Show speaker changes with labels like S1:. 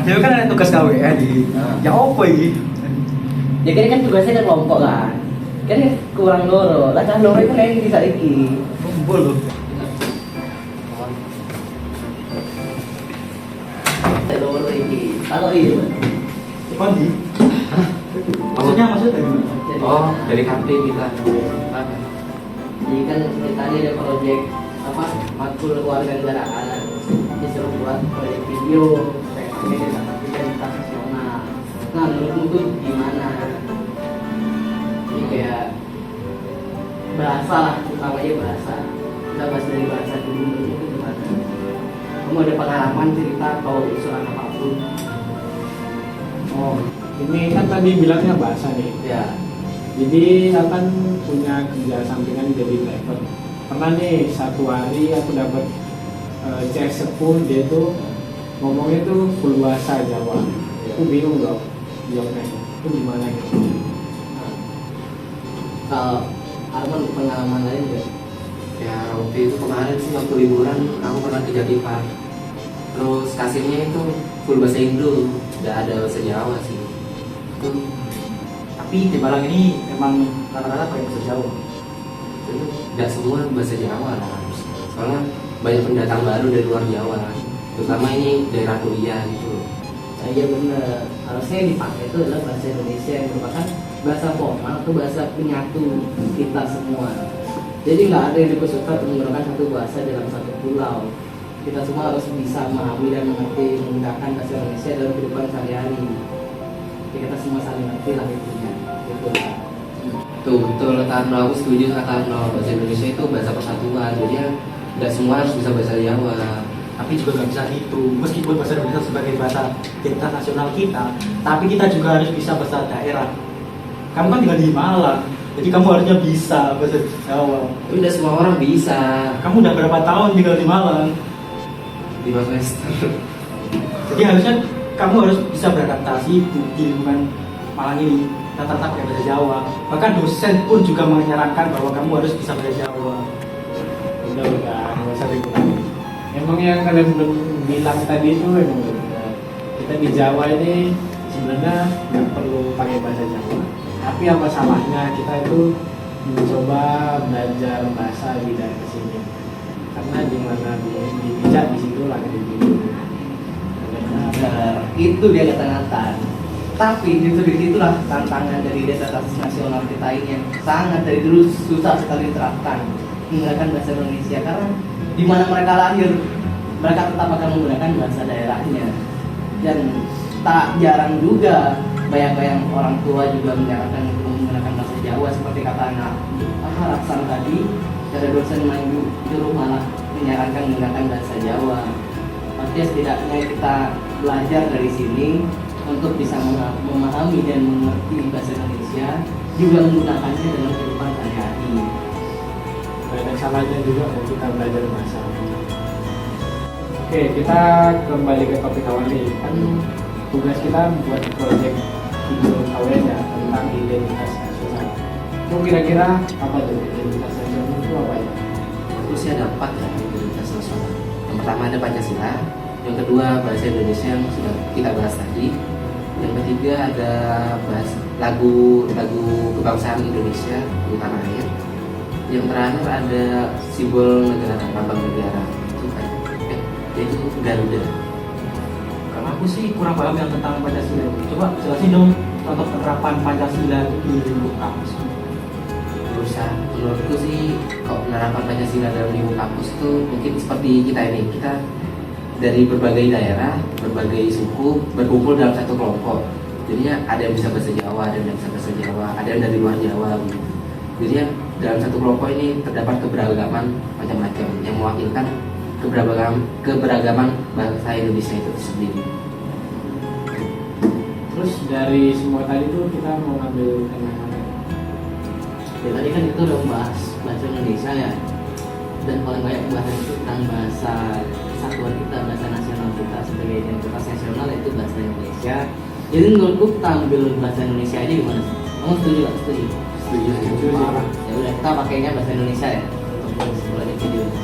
S1: dia kan ada tugas KWN iki. Ya opo iki?
S2: Ya kan tugasnya kan kelompok kan. Kan kurang loro. Lah cah loro itu nek bisa iki.
S1: Kumpul lho.
S2: Loro iki. Kalau iya.
S1: Kondi. Maksudnya gimana?
S3: Oh, dari kantin kita.
S2: Jadi kan tadi ada proyek apa matkul kewarganegaraan disuruh buat proyek video kayak identitas nasional. Nah menurutmu tuh gimana? Ini kayak bahasa lah, utamanya bahasa. Kita bahas dari bahasa dulu, menurutmu itu gimana? Kamu ada pengalaman cerita atau usulan apapun?
S4: Oh, ini kan tadi bilangnya bahasa nih.
S2: Ya.
S4: Jadi akan punya kerja sampingan jadi driver. Pernah nih satu hari aku dapat CS sepun, dia tuh ngomongnya tuh full bahasa Jawa. Aku bingung dong jawabnya. Itu gimana gitu?
S2: Kalau Arman pengalaman lain nggak?
S3: Ya waktu itu kemarin sih waktu liburan aku pernah ke Jakarta. Terus kasirnya itu full bahasa Indo, nggak ada bahasa Jawa sih. Itu
S1: Tapi di Malang ini emang rata-rata pakai bahasa Jawa.
S3: nggak semua bahasa Jawa lah. Soalnya banyak pendatang baru dari luar Jawa, terutama ini daerah kuliah gitu.
S2: Nah, iya benar. Harusnya yang dipakai itu adalah bahasa Indonesia yang merupakan bahasa formal atau bahasa penyatu kita semua. Jadi nggak ada yang dikhususkan untuk menggunakan satu bahasa dalam satu pulau. Kita semua harus bisa memahami dan mengerti menggunakan bahasa Indonesia dalam kehidupan sehari-hari. Jadi kita semua saling ngerti lah intinya. Gitu lah.
S3: Tuh betul Tarno, aku setuju sama Tarno. Bahasa Indonesia itu bahasa persatuan, jadi ya nggak semua harus bisa bahasa Jawa.
S1: Tapi juga nggak bisa gitu. Meskipun bahasa Indonesia sebagai bahasa identitas nasional kita, tapi kita juga harus bisa bahasa daerah. Kamu kan tinggal di Malang, jadi kamu harusnya bisa bahasa Jawa.
S3: Tapi udah semua orang bisa.
S1: Kamu udah berapa tahun tinggal di Malang?
S3: 5 semester.
S1: Jadi harusnya kamu harus bisa beradaptasi di lingkungan Malang ini. Rata-rata pakai bahasa Jawa. Bahkan dosen pun juga menyarankan bahwa kamu harus bisa bahasa Jawa.
S4: Udah, nggak usah diulangi. Emang yang kalian belum bilang tadi itu emang benar. Kita di Jawa ini sebenarnya nggak perlu pakai bahasa Jawa. Tapi apa salahnya kita itu mencoba belajar bahasa di daerah kesini. Karena di mana dipijak di situ lah dipilih.
S2: Benar. Itu dia kata-kata. Tapi justru itulah tantangan dari identitas nasional kita ini yang sangat dari dulu susah sekali diterapkan menggunakan bahasa Indonesia karena di mana mereka lahir mereka tetap akan menggunakan bahasa daerahnya dan tak jarang juga banyak orang tua juga menyarankan untuk menggunakan bahasa Jawa seperti kata anak Raksan tadi ada dosen juru malah menyarankan menggunakan bahasa Jawa. Artinya setidaknya kita belajar dari sini untuk bisa memahami dan mengerti bahasa Indonesia juga menggunakannya dalam kehidupan sehari-hari.
S4: Gak ada salahnya juga kalau kita belajar bahasa. Oke, kita kembali ke topik awal nih. Kan tugas kita buat proyek video KWN ya tentang identitas nasional. Itu kira-kira apa tuh identitas nasional itu apa ya?
S3: Itu sih ada 4 ya identitas nasional. Yang pertama ada Pancasila, yang kedua bahasa Indonesia yang sudah kita bahas tadi, yang ketiga ada lagu kebangsaan Indonesia di tanah air, yang terakhir ada simbol negara, lambang negara itu kan yaitu Garuda.
S1: Kalau aku sih kurang paham yang tentang Pancasila. Coba jelasin dong contoh penerapan Pancasila itu di kampus.
S3: Berusaha menurutku sih kalau penerapan Pancasila dalam lingkup kampus itu mungkin seperti kita ini, kita dari berbagai daerah, berbagai suku berkumpul dalam satu kelompok. Jadinya ada yang bisa bahasa Jawa, ada yang bisa bahasa Jawa, ada yang dari luar Jawa gitu. Jadinya dalam satu kelompok ini terdapat keberagaman macam-macam yang mewakilkan keberagaman bangsa Indonesia itu sendiri.
S4: Terus dari semua tadi tuh kita mau ngambil tema mana?
S2: Ya tadi kan kita udah membahas bahasa Indonesia ya, dan paling banyak pembahasan itu tentang bahasa kesatuan kita, bahasa nasional kita sebagai identitas nasional yaitu bahasa Indonesia. Jadi menurutku kita ambil bahasa Indonesia aja gimana sih? Kamu setuju nggak? Setuju.
S3: Setuju.
S2: Ya udah kita pakainya bahasa Indonesia ya untuk mulai video ini.